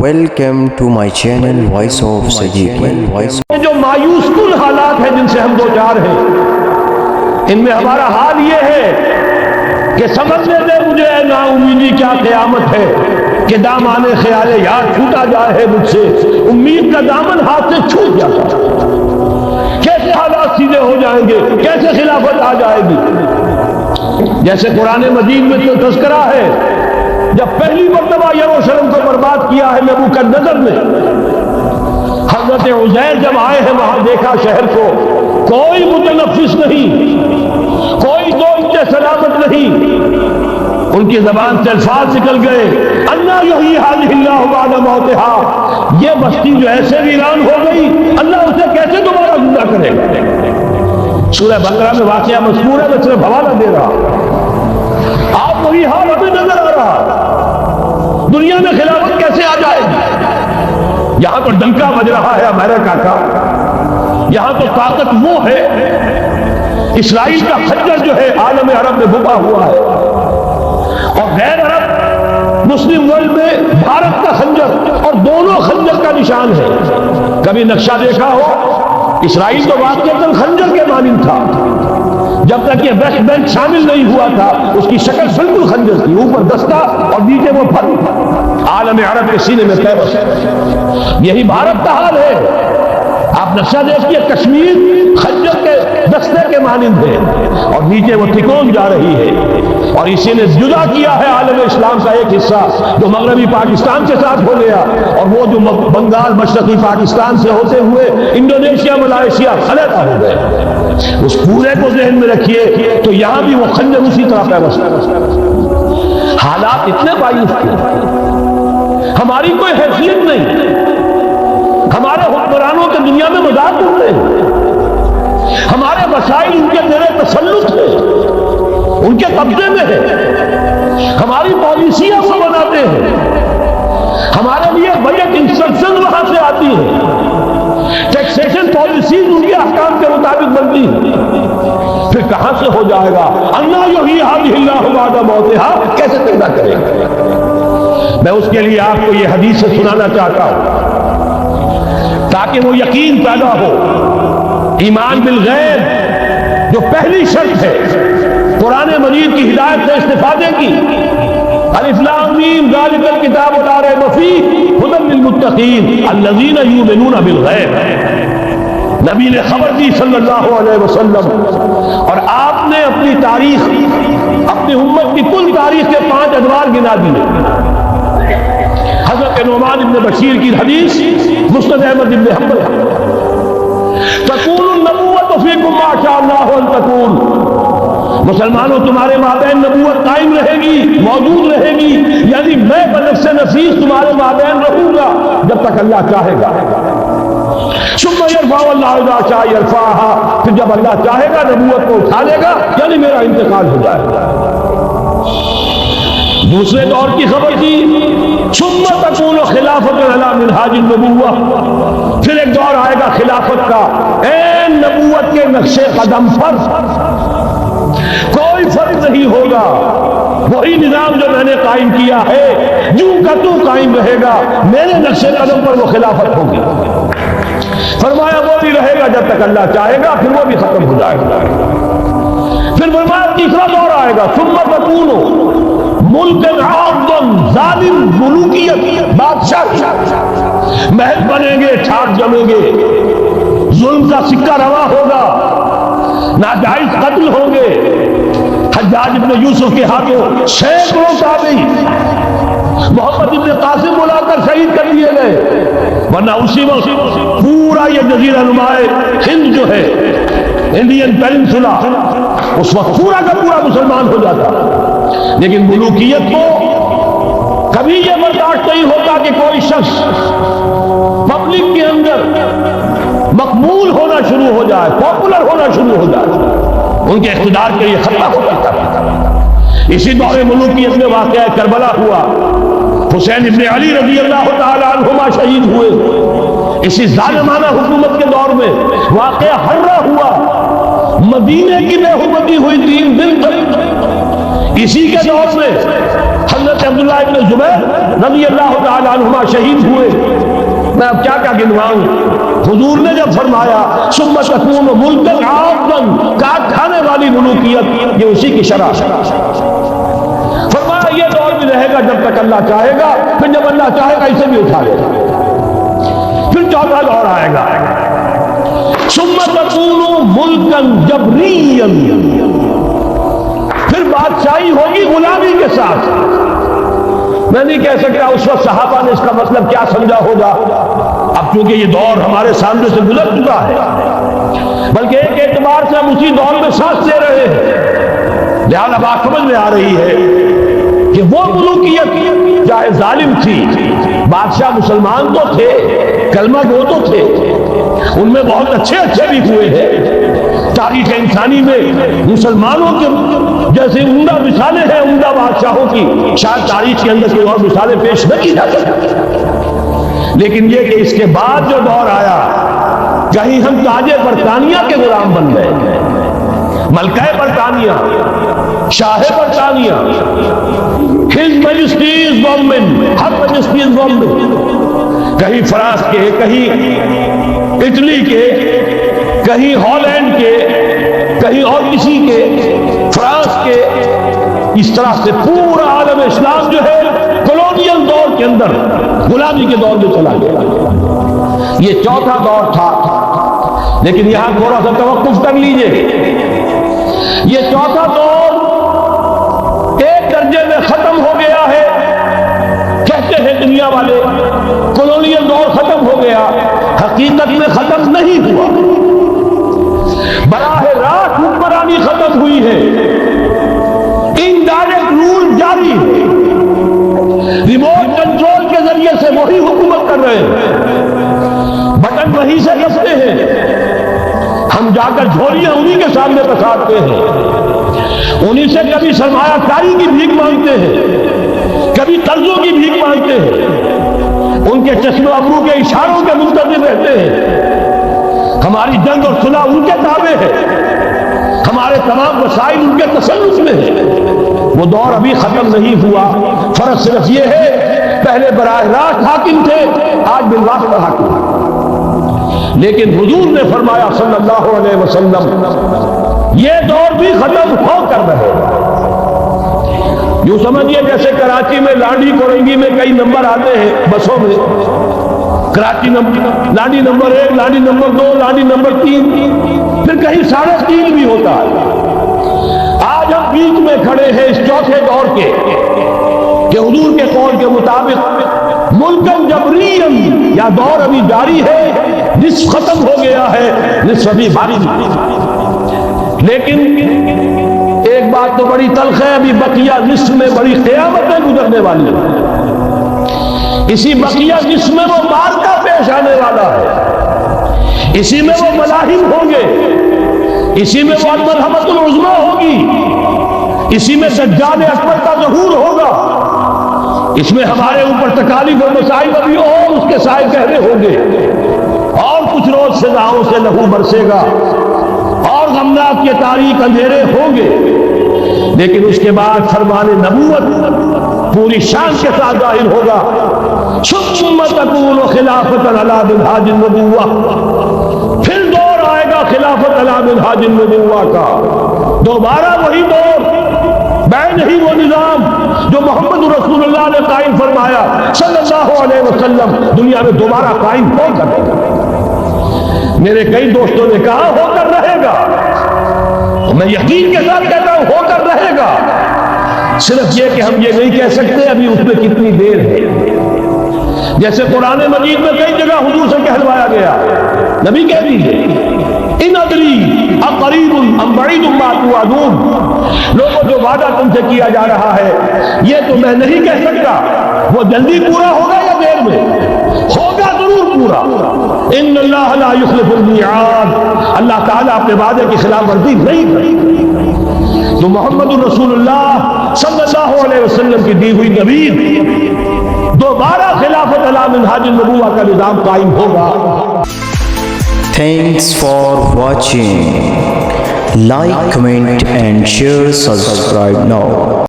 Welcome to my channel Voice of Sadiq. جو مایوس کن حالات ہیں جن سے ہم دو چار ہیں، ان میں ہمارا حال یہ ہے کہ سمجھنے دے مجھے اے نا امیدی کیا قیامت ہے کہ دامان خیال یاد چھوٹا جائے ہے مجھ سے، امید کا دامن ہاتھ سے چھوٹ جاتا ہے۔ کیسے حالات سیدھے ہو جائیں گے، کیسے خلافت آ جائے گی؟ جیسے قرآن مجید میں تو تذکرہ ہے جب پہلی مرتبہ یروشلم کو برباد کیا ہے نبوکدنضر نے، حضرت عزیر جب آئے ہیں وہاں دیکھا شہر کو کوئی متنفس نہیں، کوئی دوست سلامت نہیں، ان کی زبان سے الفاظ نکل گئے انا یحیی ھذہ اللہ بعد موتہا، یہ بستی جو ایسے ویران ہو گئی اللہ اسے کیسے دوبارہ زندہ کرے گا؟ سورہ بقرہ میں واقعہ مذکور ہے، میں صرف حوالہ دے رہا، آپ وہی حال ہمیں نظر آ رہا، دنیا میں خلافت کیسے آ جائے گی؟ یہاں تو ڈنکا بج رہا ہے امریکہ کا، یہاں تو طاقت وہ ہے، اسرائیل کا خنجر جو ہے عالم عرب میں بھوکا ہوا ہے، اور غیر عرب مسلم ورلڈ میں بھارت کا خنجر، اور دونوں خنجر کا نشان ہے۔ کبھی نقشہ دیکھا ہو، اسرائیل تو واقعتاً خنجر کے مانند تھا، جب تک یہ ویسٹ بینک شامل نہیں ہوا تھا اس کی شکل بالکل خنجر تھی، اوپر دستہ اور نیچے وہ پھل، عالم عرب کے سینے میں پیوست۔ یہی بھارت کا حال ہے، آپ نقشہ دیکھیے، کشمیر خنجر کے دستے کے مانند ہے اور نیچے وہ تکون جا رہی ہے، اور اسی نے جدا کیا ہے عالم اسلام کا ایک حصہ جو مغربی پاکستان کے ساتھ ہو گیا، اور وہ جو بنگال مشرقی پاکستان سے ہوتے ہوئے انڈونیشیا ملائیشیا علیحدہ ہو گئے۔ اس پورے کو ذہن میں رکھیے تو یہاں بھی وہ خنجر اسی طرح پیوست ہے۔ حالات اتنے مایوس تھے، ہماری کوئی حیثیت نہیں، ہمارے حکمرانوں کے دنیا میں مذاق کرتے ہیں، ہمارے وسائل ان کے زیر تسلط ہیں، ان کے قبضے میں ہے، ہماری پالیسیاں وہ بناتے ہیں، ہمارے لیے بجٹ انسٹرکشن وہاں سے آتی ہے، ٹیکسیشن پالیسیز ان کے احکام کے مطابق بنتی ہے، پھر کہاں سے ہو جائے گا؟ انا یحیی ھذہ اللہ بعد موتہا، کیسے پیدا کرے گا؟ میں اس کے لیے آپ کو یہ حدیث سے سنانا چاہتا ہوں تاکہ وہ یقین پیدا ہو۔ ایمان بالغیب جو پہلی شرط ہے قرآن مجید کی ہدایت سے استفادے کی، الف لام میم ذالک الکتاب لا ریب فیہ ھدی للمتقین الذین یؤمنون بالغیب۔ نبی نے خبر دی صلی اللہ علیہ وسلم، اور آپ نے اپنی تاریخ، اپنی امت کی کل تاریخ کے 5 ادوار گنا دیے۔ حضرت نعمان بن بشیر کی حدیث مسند احمد بن حنبل، تکون النبوۃ فیکم ما شاء اللہ ان تکون، مسلمانوں تمہارے مابین نبوت قائم رہے گی، موجود رہے گی، یعنی میں بنفس نفیس تمہارے مابین رہوں گا جب تک اللہ چاہے گا۔ ثم یرفع اللہ اذا شاء یرفعھا، پھر جب اللہ چاہے گا نبوت کو اٹھا لے گا، یعنی میرا انتقال ہو جائے گا۔ دوسرے دور کی خبر تھی، ثم تکون خلافت علی منہاج النبوۃ، پھر ایک دور آئے گا خلافت کا این نبوت کے نقش قدم پر، کوئی فرق نہیں ہوگا، وہی نظام جو میں نے قائم کیا ہے جو کا تو قائم رہے گا، میرے نقش قدم پر وہ خلافت ہوگی۔ فرمایا وہ بھی رہے گا جب تک اللہ چاہے گا، پھر وہ بھی ختم ہو جائے گا۔ پھر فرمایا تیسرا دور آئے گا، ثم تکون ملک عاضن، ظالم ملوکیت، بادشاہ، محل بنیں گے، ٹھاٹ جمیں گے، ظلم کا سکہ روا ہوگا، ناجائز قتل ہوں گے، حجاج ابن یوسف کے ہاتھوں سینکڑوں تابعی محمد ابن قاسم بلا کر شہید کر دیے گئے، ورنہ اسی وقت پورا یہ جزیرہ نمائے ہند جو ہے، انڈین پیننسولا، اس وقت پورا کا پورا مسلمان ہو جاتا۔ لیکن ملوکیت کو کبھی یہ برداشت نہیں ہوتا کہ کوئی شخص پبلک کے اندر مقبول ہونا شروع ہو جائے، پاپولر ہونا شروع ہو جائے، ان کے اقتدار کے لیے خطرہ ہو جاتا ہے۔ اسی دور ملوکیت میں واقعہ کربلا ہوا، حسین ابن علی رضی اللہ تعالی عنہما شہید ہوئے، اسی ظالمانہ حکومت کے دور میں واقعہ ہررا ہوا، مدینے کی بے حرمتی ہوئی 3 دن تک، اسی کے دور میں حضرت حضرت عبداللہ ابن زبیر رضی اللہ تعالیٰ عنہما شہید ہوئے. میں اب کیا کیا گنواؤں. حضور نے جب فرمایا ثم تکون ملکا عاضا، کاٹ کھانے والی ملوکیت، یہ اسی کی شرح ہے. فرمایا یہ دور بھی رہے گا جب تک اللہ چاہے گا، پھر جب اللہ چاہے گا اسے بھی اٹھا لے گا. پھر چوتھا دور آئے گا ثم تکون ملکا جبریا، پھر بادشاہی ہوگی غلامی کے ساتھ. میں نہیں کہہ سکتا اس وقت صحابہ نے اس کا مطلب کیا سمجھا ہوگا، اب چونکہ یہ دور ہمارے سامنے سے گزر چکا ہے، بلکہ ایک اعتبار سے ہم اسی دور میں سانس لے رہے ہیں. لہذا بات سمجھ میں آ رہی ہے کہ وہ ملوکیت چاہے ظالم تھی، بادشاہ مسلمان تو تھے، کلمہ گو تو تھے، ان میں بہت اچھے اچھے بھی ہوئے ہیں. تاریخ انسانی میں مسلمانوں کے جیسے عمدہ مثالیں ہیں عمدہ بادشاہوں کی، شاید تاریخ کے اندر کوئی اور مثالیں پیش نہ کی جا سکتی. لیکن یہ کہ اس کے بعد جو دور آیا، کہیں ہم تاج برطانیہ کے غلام بن گئے، ملکہ برطانیہ، شاہ برطانیہ، ہز میجسٹیز گورنمنٹ، ہر میجسٹیز گورنمنٹ، کہیں فرانس کے، کہیں اٹلی کے، کہیں ہالینڈ کے، کہیں اور کسی کے، فرانس کے. اس طرح سے پورا عالم اسلام جو ہے کولونیل دور کے اندر غلامی کے دور میں چلا گیا. یہ چوتھا دور تھا. لیکن یہاں تھوڑا سا توقف کر لیجئے. یہ چوتھا دور ایک درجے میں ختم ہو گیا ہے. کہتے ہیں دنیا والے کولونیل دور ختم ہو گیا، حقیقت میں ختم نہیں ہوا. براہ راست حکمرانی ختم ہوئی ہے، انڈائریکٹ رول جاری ہے. ریموٹ کنٹرول کے ذریعے سے وہی حکومت کر رہے ہیں، بٹن وہیں سے دبتے ہیں. ہم جا کر جھولیاں انہی کے سامنے پسارتے ہیں، انہی سے کبھی سرمایہ کاری کی بھیک مانگتے ہیں، کبھی قرضوں کی بھیک مانگتے ہیں، ان کے چشم و ابرو کے اشاروں کے منتظر رہتے ہیں. ہماری جنگ اور صلح ان کے تابع ہے، ہمارے تمام وسائل ان کے تسلط میں ہیں. وہ دور ابھی ختم نہیں ہوا. فرق صرف یہ ہے پہلے براہ راست حاکم تھے، آج بالواسطہ حاکم. لیکن حضور نے فرمایا صلی اللہ علیہ وسلم یہ دور بھی ختم ہو کر رہے. یوں سمجھیے جیسے کراچی میں لانڈی کورنگی میں کئی نمبر آتے ہیں بسوں میں، Karachi Landhi number 1، Landhi number 2، Landhi number 3، پھر کہیں 3.5 بھی ہوتا ہے. آج ہم بیچ میں کھڑے ہیں اس چوتھے دور کے کہ حضور کے قول کے مطابق ملکن جبرین، یا دور ابھی جاری ہے، نصف ختم ہو گیا ہے، نصف ابھی باقی. لیکن ایک بات تو بڑی تلخ ہے، ابھی بقیہ نصف میں بڑی قیامتیں گزرنے والی ہیں. اسی بقیہ نصف میں وہ معرکہ پیش آنے والا ہے، اسی میں وہ ملاحم ہوں گے، اسی میں وہ المرحمۃ العظمیٰ ہوگی، اسی میں دجال اکبر کا ظہور ہوگا. اس میں ہمارے اوپر تکالیف و مصائب ابھی اور اس کے سائے گہرے ہوں گے، اور کچھ روز سزاؤں سے لہو برسے گا، اور غمناک یہ تاریک اندھیرے ہوں گے. لیکن اس کے بعد فرمان نبوت پوری شان کے ساتھ ظاہر ہوگا. ثم تکون خلافۃ علی منہاج النبوہ، پھر دور آئے گا خلافت علی منہاج النبوہ کا. دوبارہ وہی دور، بین ہی وہ نظام جو محمد رسول اللہ نے قائم فرمایا صلی اللہ علیہ وسلم، دنیا میں دوبارہ قائم ہو کر رہے گا. میرے کئی دوستوں نے کہا ہو کر رہے گا، میں یقین کے ساتھ کہتا ہوں ہو کر رہے گا. صرف یہ کہ ہم یہ نہیں کہہ سکتے ابھی اس میں کتنی دیر ہے. جیسے قرآن مجید میں کئی جگہ حضور سے کہلوایا گیا، نبی کہہ دیجیے ان ادری اقریب ام بعید ما توعدون، لوگوں جو وعدہ تم سے کیا جا رہا ہے یہ تو میں نہیں کہہ سکتا، وہ جلدی پورا ہوگا یا دیر میں ہوگا، ضرور پورا. ان اللہ لا یخلف المیعاد، اللہ تعالیٰ اپنے وعدے کی خلاف ورزی نہیں کرے. تو محمد رسول اللہ صلی اللہ علیہ وسلم کی دی ہوئی نوید، دوبارہ خلافت علی منہاج النبوہ کا نظام قائم ہوگا. Thanks for watching. Like, comment and share, subscribe now.